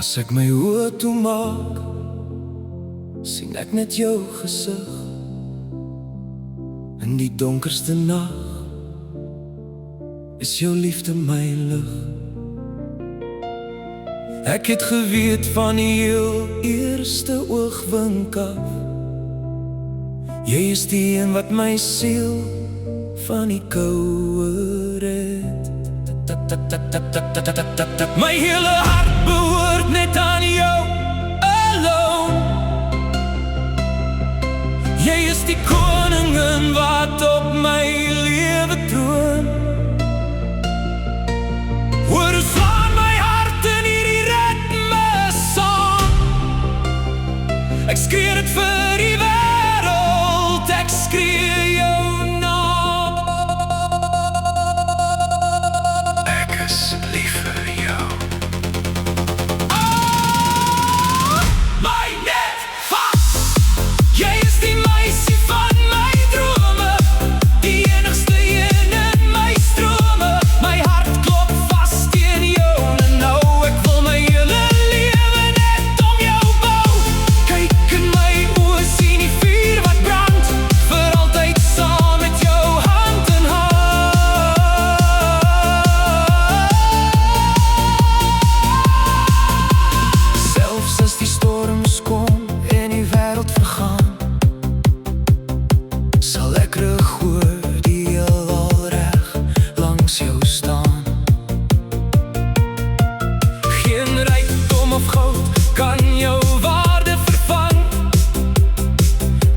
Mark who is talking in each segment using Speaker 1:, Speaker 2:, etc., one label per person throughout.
Speaker 1: As ek my oë toemaak, sien ek net jou gesig. In die donkerste nag is jou liefde my lig. Ek het geweet van die heel eerste oogwink af. Jy is die een wat my siel van die koue red. My hele hart behoort net aan jou alone. Jy is die koningin wat op my lewe troon. Hoor hoe slaan my hart in hierdie ritme saam. Ek skree dit vir die wêreld, ek skree jou naam. Ek is lief vir jou. Oh, my net vas. Jy is die meisie van my drome, die enigste een in my strome. My hart klop vas teen joune nou. Ek wil my hele lewe net om jou bou. Kyk in my oë, sien die vuur wat brand, vir altyd saam met jou hand in hand. Selfs as die storms kom en die wêreld vergaan, sal ek regoor die heelal reg langs jou staan. Geen rykdom of goud kan jou waarde vervang.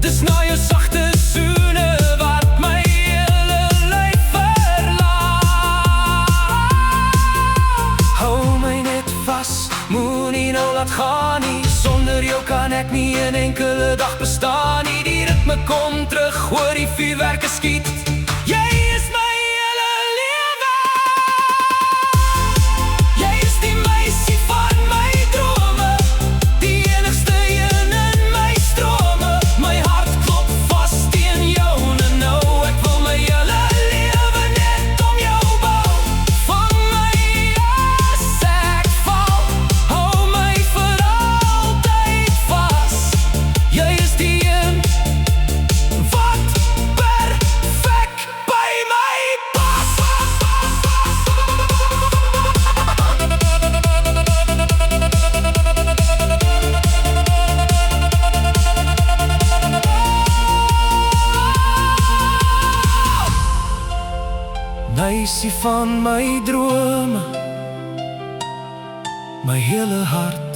Speaker 1: Dis na jou sagte soene wat my hele lyf verlaat. Hou my net vas, moenie nou laat gaan nie. Sonder jou kan ek nie 'n enkele dag bestaan nie. Die ritme kom terug, hoor die vuurwerke skiet. Jy is my hele lewe. Jy is die meisie van my drome, die enigste een in my strome. My hart klop vas teen joune nou. Ek wil my hele lewe net om jou bou. Vang my as ek val, hou my vir altyd vas. Jy is die een wat perfek by my pas. Meisie van my drome, my hele hart